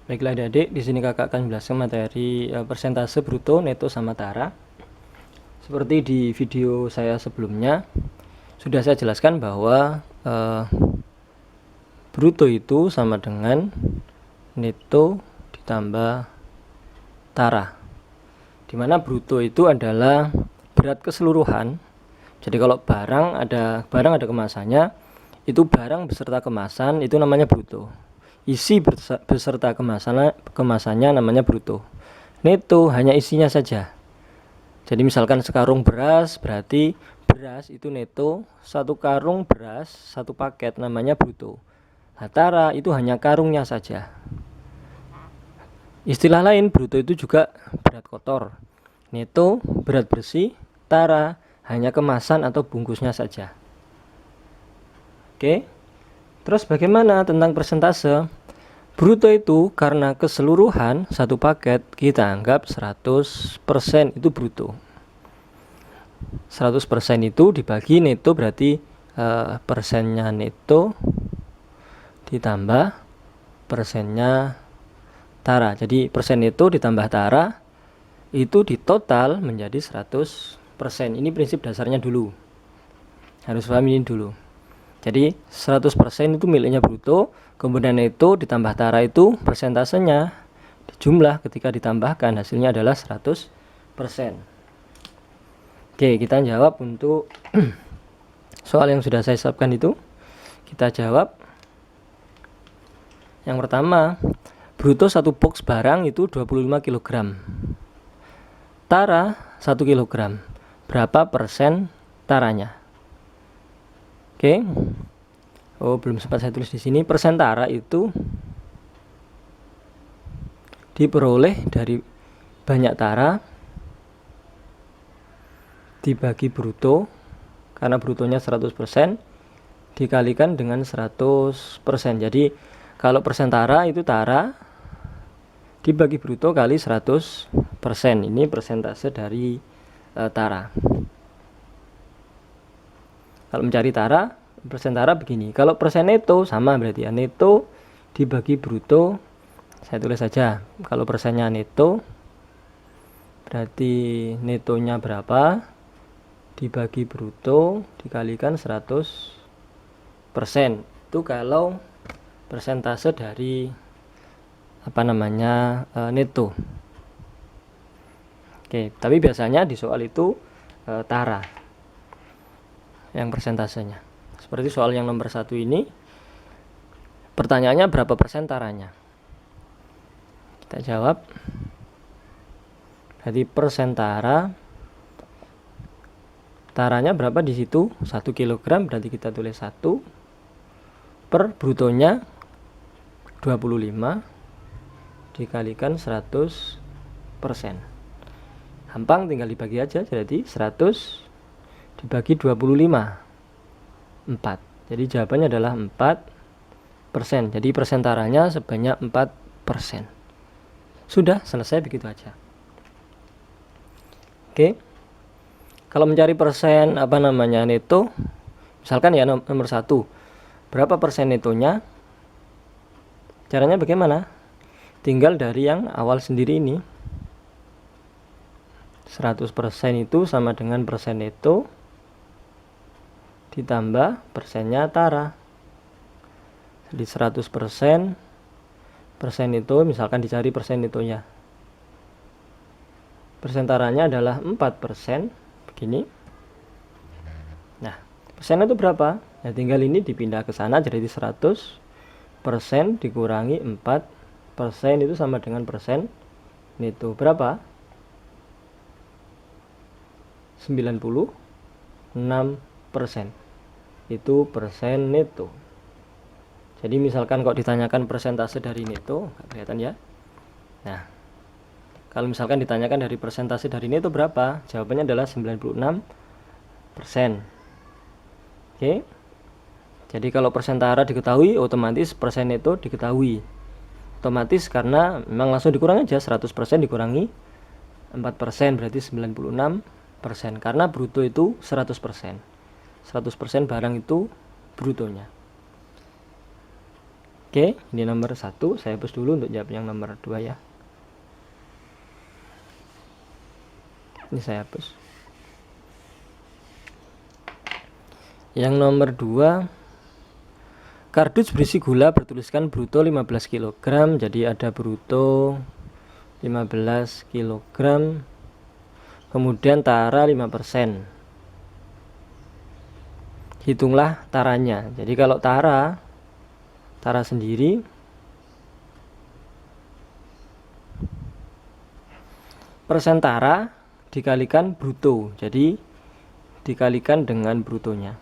Baiklah adik-adik, di sini kakak akan menjelaskan materi persentase bruto, neto, sama tara. Seperti di video saya sebelumnya, sudah saya jelaskan bahwa bruto itu sama dengan neto ditambah tara. Dimana bruto itu adalah berat keseluruhan. Jadi kalau barang ada kemasannya, itu barang beserta kemasan itu namanya bruto. Isi beserta kemasannya namanya bruto. Neto hanya isinya saja. Jadi misalkan sekarung beras, berarti beras itu neto, satu karung beras, satu paket namanya bruto. Nah, tara itu hanya karungnya saja. Istilah lain, bruto itu juga berat kotor. Neto berat bersih, tara hanya kemasan atau bungkusnya saja. Oke. Terus bagaimana tentang persentase? Bruto itu karena keseluruhan satu paket kita anggap 100% itu bruto. 100% itu dibagi neto berarti persennya neto ditambah persennya tara. Jadi persen neto ditambah tara itu ditotal menjadi 100%. Ini prinsip dasarnya dulu. Harus paham ini dulu. Jadi 100% itu miliknya bruto, kemudian neto ditambah tara itu persentasenya dijumlah ketika ditambahkan hasilnya adalah 100%. Oke, kita jawab untuk soal yang sudah saya siapkan itu. Kita jawab. Yang pertama, bruto satu box barang itu 25 kg. Tara 1 kg. Berapa persen taranya? Oke. Oh, belum sempat saya tulis di sini. Persen tara itu diperoleh dari banyak tara dibagi bruto, karena brutonya 100% dikalikan dengan 100%. Jadi kalau persen tara itu tara dibagi bruto kali 100%. Ini persentase dari tara. Kalau mencari tara, persen tara begini. Kalau persen neto sama berarti ya, neto dibagi bruto. Saya tulis saja. Kalau persennya neto berarti netonya berapa dibagi bruto dikalikan 100%. Itu kalau persentase dari neto. Oke, tapi biasanya di soal itu tara yang persentasenya. Seperti soal yang nomor 1 ini, pertanyaannya berapa persen taranya? Kita jawab. Jadi persen tara, taranya berapa di situ? 1 kg, berarti kita tulis 1 per brutonya 25 dikalikan 100%. Gampang, tinggal dibagi aja. Jadi 100 dibagi 25, 4. Jadi jawabannya adalah 4%. Jadi persen taranya sebanyak 4%. Sudah selesai, begitu aja. Oke. Kalau mencari persen neto, misalkan ya nomor 1, berapa persen netonya? Caranya bagaimana? Tinggal dari yang awal sendiri ini. 100% itu sama dengan persen neto ditambah persennya tara. Jadi 100% persen itu, misalkan dicari persen netonya. Persen taranya adalah 4%, begini. Nah, persen itu berapa? Ya tinggal ini dipindah ke sana, jadi 100% dikurangi 4% itu sama dengan persen neto. Berapa? 96%. Itu persen neto. Jadi misalkan kok ditanyakan persentase dari neto, nggak kelihatan ya. Nah, kalau misalkan ditanyakan dari persentase dari neto berapa, jawabannya adalah 96%. Oke. Jadi kalau persen tara diketahui, otomatis persen neto diketahui. Otomatis karena memang langsung dikurang aja, 100% dikurangi 4% berarti 96%. Karena bruto itu 100%. 100% barang itu brutonya. Oke, ini nomor 1. Saya hapus dulu untuk jawab yang nomor 2 ya. Ini saya hapus. Yang nomor 2, kardus berisi gula bertuliskan bruto 15 kg. Jadi ada bruto 15 kg. Kemudian tara 5%. Hitunglah taranya. Jadi kalau tara sendiri persen tara dikalikan bruto, jadi dikalikan dengan brutonya.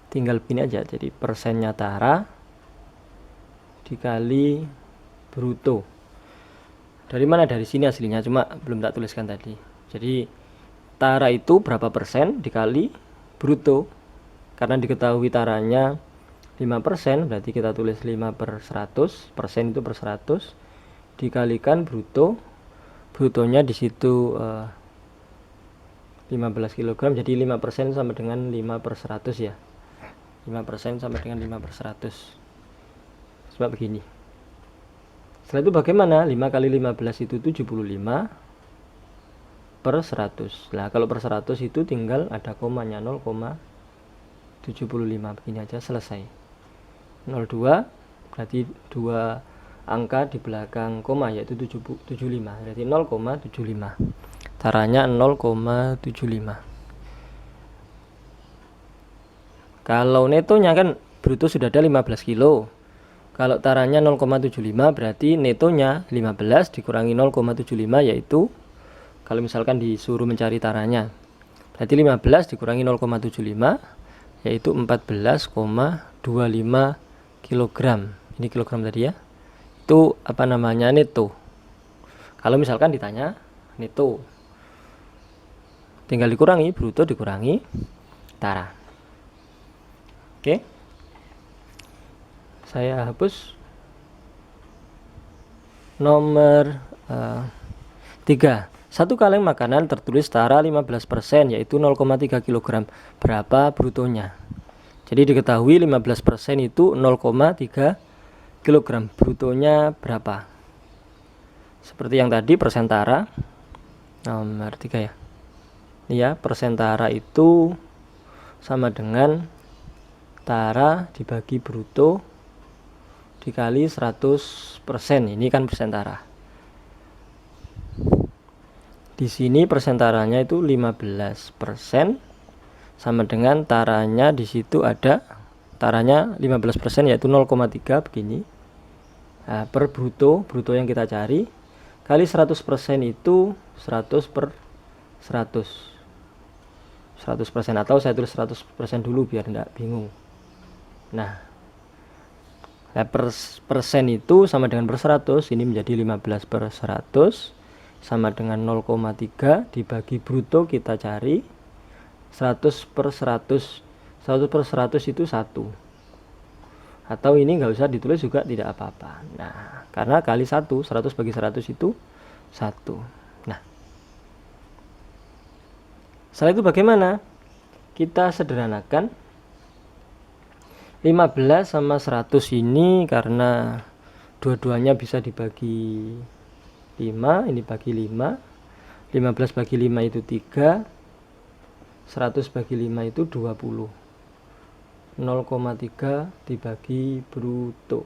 Tinggal begini aja, jadi persennya tara dikali bruto. Dari mana? Dari sini aslinya, cuma belum tak tuliskan tadi. Jadi tara itu berapa persen dikali bruto. Karena diketahui taranya 5%, berarti kita tulis 5/100, persen itu per 100, dikalikan bruto. Brutonya di situ 15 kg, jadi 5% sama dengan 5/100 ya. 5% sama dengan 5/100. Sebab begini. Setelah itu bagaimana? 5 kali 15 itu 75/100. Nah, kalau per 100 itu tinggal ada komanya 0,75, begini aja selesai. 02 berarti 2 angka di belakang koma, yaitu 75, berarti 0,75. Taranya 0,75. Kalau netonya kan bruto sudah ada 15 kilo. Kalau taranya 0,75 berarti netonya 15 dikurangi 0,75, yaitu kalau misalkan disuruh mencari taranya, berarti 15 dikurangi 0,75 yaitu 14,25 kg. Ini kilogram tadi ya. Itu apa namanya? Neto. Kalau misalkan ditanya neto, tinggal dikurangi bruto dikurangi tara. Oke. Saya hapus. Nomor 3. Satu kaleng makanan tertulis tara 15%, yaitu 0,3 kg. Berapa brutonya? Jadi diketahui 15% itu 0,3 kg. Brutonya berapa? Seperti yang tadi, persen tara. Nomor 3 ya. Iya, persen tara itu sama dengan tara dibagi bruto dikali 100%. Ini kan persen tara. Di sini persentaranya itu 15%, sama dengan taranya di situ ada taranya 15%, yaitu 0,3 begini. Nah, per bruto yang kita cari kali 100% itu 100/100. 100%, atau saya tulis 100% dulu biar tidak bingung. Nah, persen itu sama dengan per 100, ini menjadi 15/100 sama dengan 0,3 dibagi bruto kita cari 100/100. 100/100 itu 1. Atau ini nggak usah ditulis juga tidak apa-apa. Nah, karena kali 1, 100 bagi 100 itu 1. Nah, setelah itu bagaimana? Kita sederhanakan. 15 sama 100 ini karena dua-duanya bisa dibagi 5, ini bagi 5. 15 bagi 5 itu 3. 100 bagi 5 itu 20. 0,3 dibagi bruto.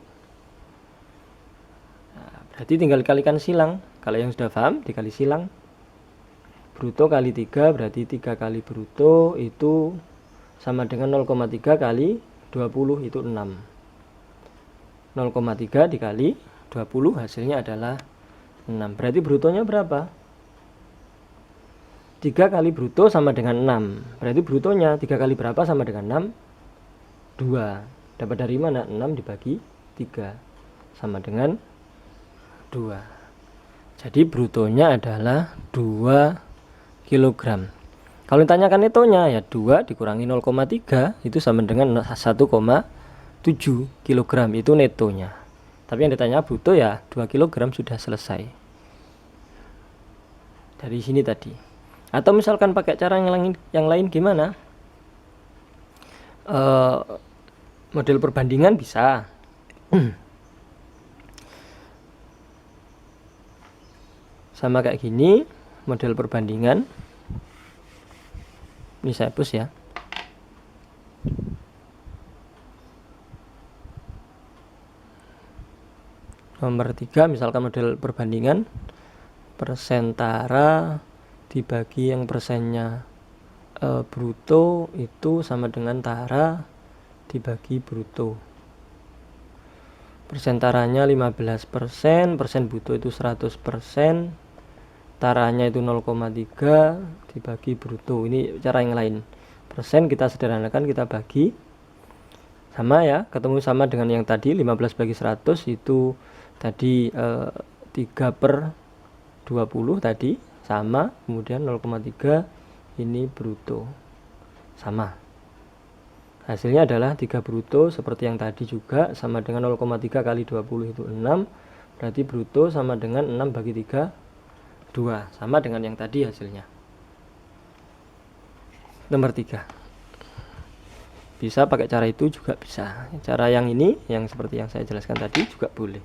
Nah, berarti tinggal dikalikan silang. Kalau yang sudah paham, dikali silang. Bruto kali 3 berarti 3 kali bruto itu sama dengan 0,3 kali 20, itu 6. 0,3 dikali 20 hasilnya adalah 6. Berarti brutonya berapa? 3 kali bruto sama dengan 6. Berarti brutonya 3 kali berapa sama dengan 6? 2. Dapat dari mana? 6 dibagi 3 sama dengan 2. Jadi brutonya adalah 2 kg. Kalau ditanyakan netonya, ya 2 dikurangi 0,3 itu sama dengan 1,7 kg, itu netonya. Tapi yang ditanya bruto ya 2 kg sudah selesai. Dari sini tadi. Atau misalkan pakai cara yang lain gimana? model perbandingan bisa. Sama kayak gini model perbandingan. Ini saya hapus ya. Nomor 3 misalkan model perbandingan persen tara dibagi yang persennya bruto itu sama dengan tara dibagi bruto. Persen taranya 15%, persen bruto itu 100%, taranya itu 0,3 dibagi bruto. Ini cara yang lain. Persen kita sederhanakan, kita bagi sama ya, ketemu sama dengan yang tadi 15 bagi 100 itu tadi 3/20 tadi sama, kemudian 0,3 ini bruto sama, hasilnya adalah 3 bruto seperti yang tadi juga sama dengan 0,3 kali 20 itu 6, berarti bruto sama dengan 6 bagi 3 2, sama dengan yang tadi hasilnya. Nomor 3 bisa pakai cara itu juga bisa, cara yang ini yang seperti yang saya jelaskan tadi juga boleh.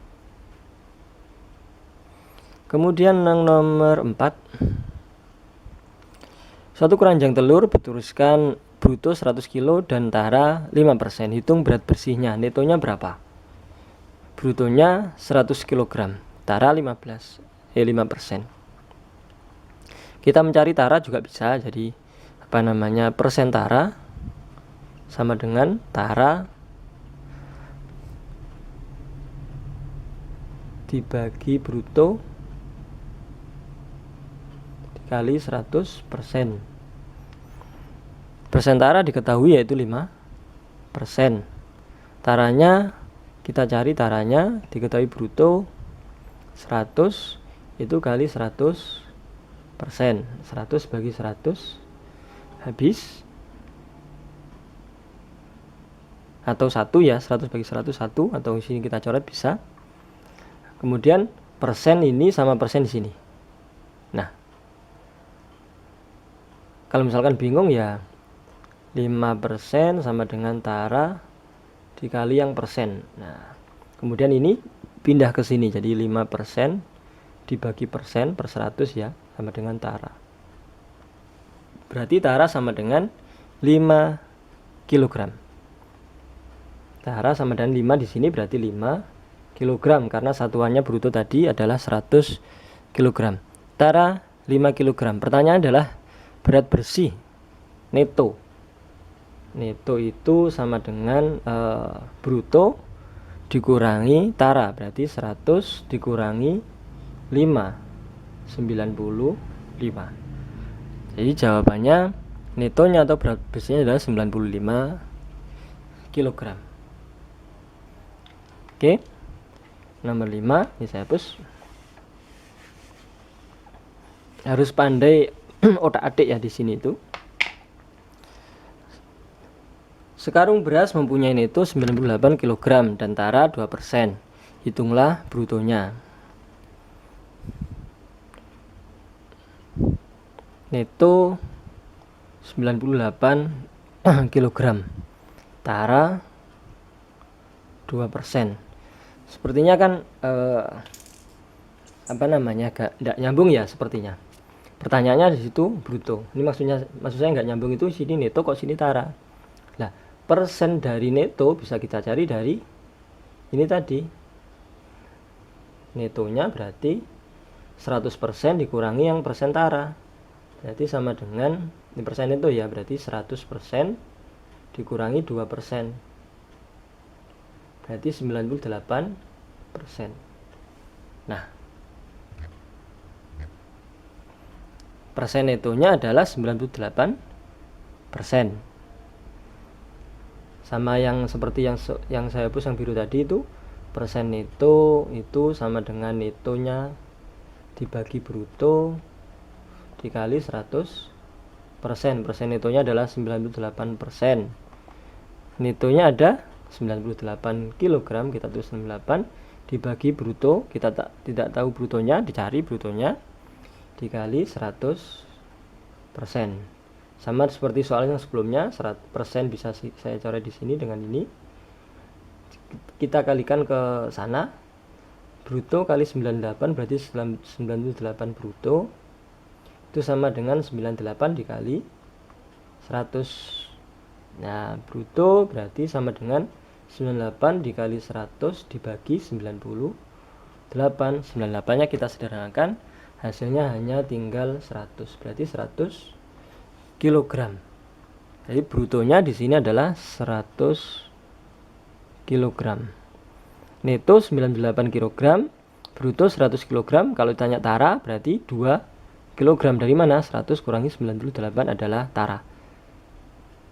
Kemudian yang nomor 4, suatu keranjang telur bertuliskan bruto 100 kilo dan tara 5%. Hitung berat bersihnya. Netonya berapa? Brutonya 100 kg, tara 5%. Kita mencari tara juga bisa. Jadi persen tara sama dengan tara dibagi bruto dikali 100%. Persen tara diketahui yaitu 5%. Taranya kita cari, taranya diketahui bruto 100 itu kali 100%. 100 bagi 100 habis, atau 1 ya, 100 bagi 100 1, atau di sini kita coret bisa. Kemudian persen ini sama persen di sini. Nah, kalau misalkan bingung ya 5% sama dengan tara dikali yang persen. Nah, kemudian ini pindah ke sini jadi 5% dibagi persen per 100 ya, sama dengan tara. Berarti tara sama dengan 5 kg. Tara sama dengan 5 di sini berarti 5 kg karena satuannya bruto tadi adalah 100 kg. Tara 5 kg. Pertanyaan adalah berat bersih neto. Neto itu sama dengan bruto dikurangi tara, berarti 100 dikurangi 5, 95. Jadi jawabannya netonya atau berat bersihnya adalah 95 kg. Oke. Nomor 5 ini saya hapus. Harus pandai otak-atik ya di sini itu. Sekarung beras mempunyai neto 98 kg dan tara 2%. Hitunglah brutonya. Neto 98 kg. Tara 2%. Sepertinya kan agak tidak nyambung ya sepertinya. Pertanyaannya di situ bruto. Ini maksud saya nggak nyambung itu sini neto kok sini tara. Nah, persen dari neto bisa kita cari dari ini tadi. Netonya berarti 100% dikurangi yang persen tara. Berarti sama dengan ini persen neto ya, berarti 100% dikurangi 2%. Berarti 98%. Nah, persen netonya adalah 98%. Sama yang seperti yang saya hapus yang biru tadi itu, persen neto itu sama dengan netonya dibagi bruto dikali 100%. Persen netonya adalah 98%. Netonya ada 98 kg, kita tulis 98 dibagi bruto, kita tidak tahu brutonya, dicari brutonya dikali 100%. Sama seperti soal yang sebelumnya, 100% bisa saya coret di sini dengan ini. Kita kalikan ke sana. Bruto kali 98 berarti 98 bruto. Itu sama dengan 98 dikali 100. Nah, bruto berarti sama dengan 98 dikali 100 dibagi 98. 98-nya kita sederhanakan, hasilnya hanya tinggal 100. Berarti 100 kilogram. Jadi brutonya di sini adalah 100 kilogram. Neto 98 kilogram, bruto 100 kilogram. Kalau ditanya tara berarti 2 kilogram. Dari mana? 100 kurangi 98 adalah tara.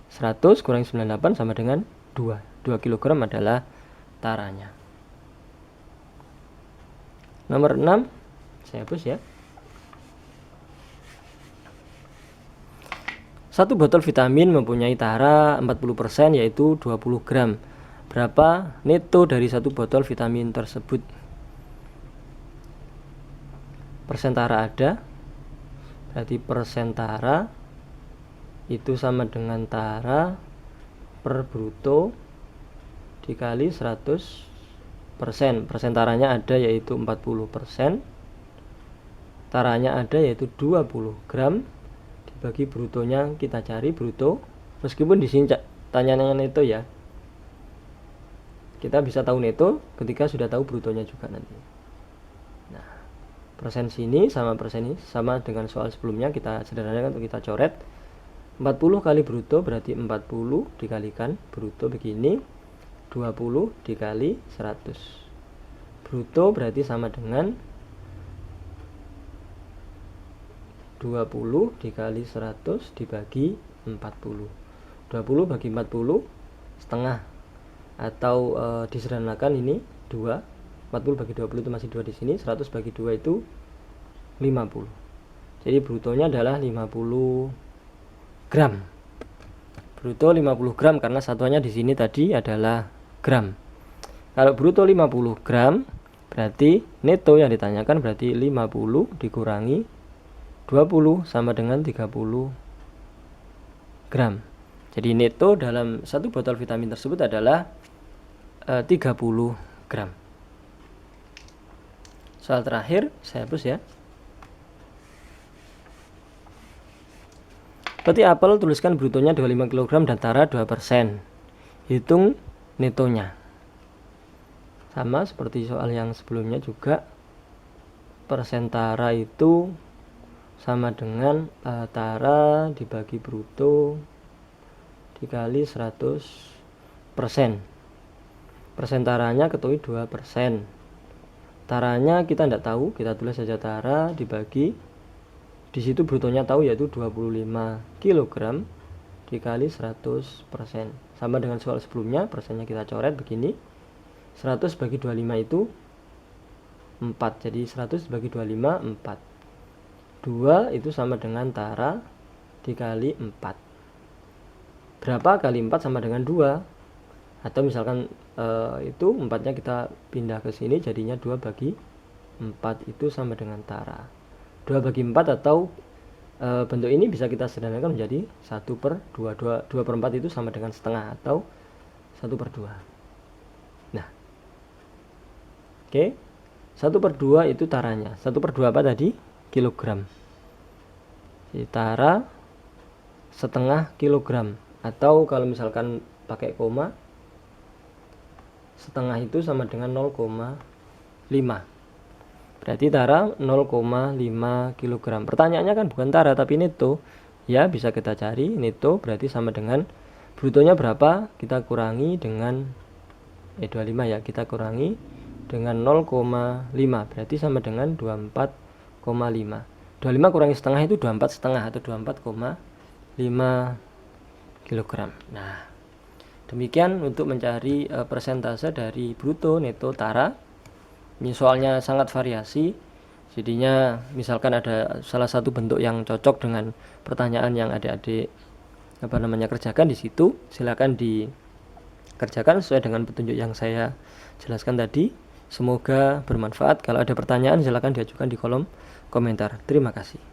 100 kurangi 98 sama dengan 2. 2 kilogram adalah taranya. Nomor 6 saya hapus ya. Satu botol vitamin mempunyai tara 40%, yaitu 20 gram. Berapa neto dari satu botol vitamin tersebut? Persen tara ada, berarti persen tara itu sama dengan tara per bruto dikali 100%. Persen taranya ada yaitu 40%. Taranya ada yaitu 20 gram. Bagi brutonya kita cari bruto, meskipun di sini tanyanya neto ya, kita bisa tahu neto ketika sudah tahu brutonya juga nanti. Nah, persen sini sama persen ini sama dengan soal sebelumnya, kita sederhanakan untuk kita coret. 40 kali bruto berarti 40 dikalikan bruto begini, 20 dikali 100. Bruto berarti sama dengan 20 dikali 100 dibagi 40. 20 bagi 40 setengah, atau disederhanakan ini 2. 40 bagi 20 itu masih 2 di sini, 100 bagi 2 itu 50. Jadi brutonya adalah 50 gram. Bruto 50 gram karena satuannya di sini tadi adalah gram. Kalau bruto 50 gram berarti neto yang ditanyakan berarti 50 dikurangi 20 sama dengan 30 gram. Jadi neto dalam satu botol vitamin tersebut adalah 30 gram. Soal terakhir saya hapus ya. Peti apel tuliskan brutonya 25 kg dan tara 2%. Hitung netonya. Sama seperti soal yang sebelumnya juga, persen tara itu sama dengan tara dibagi bruto dikali 100%. Persen taranya ketahui 2%. Taranya kita tidak tahu, kita tulis saja tara dibagi, di situ brutonya tahu yaitu 25 kg dikali 100%. Sama dengan soal sebelumnya, persennya kita coret begini. 100 bagi 25 itu 4. Jadi 100 bagi 25 4. 2 itu sama dengan tara dikali 4. Berapa kali 4 sama dengan 2? Atau misalkan itu 4-nya kita pindah ke sini, jadinya 2 bagi 4 itu sama dengan tara. 2 bagi 4 atau bentuk ini bisa kita sederhanakan menjadi 1/2. 2/4 itu sama dengan setengah atau 1/2. Nah, oke, 1/2 itu taranya. 1/2 apa tadi? Kilogram. Jadi tara setengah kilogram, atau kalau misalkan pakai koma, setengah itu sama dengan 0,5. Berarti tara 0,5 kilogram. Pertanyaannya kan bukan tara tapi neto. Ya, bisa kita cari neto berarti sama dengan brutonya berapa, kita kurangi dengan 25 ya, kita kurangi dengan 0,5 berarti sama dengan 24,5. 25 kurangi setengah itu 24,5 atau 24,5 kilogram. Nah, demikian untuk mencari persentase dari bruto, neto, tara. Ini soalnya sangat variasi. Jadinya misalkan ada salah satu bentuk yang cocok dengan pertanyaan yang adik-adik kerjakan di situ, silakan dikerjakan sesuai dengan petunjuk yang saya jelaskan tadi. Semoga bermanfaat. Kalau ada pertanyaan silakan diajukan di kolom komentar. Terima kasih.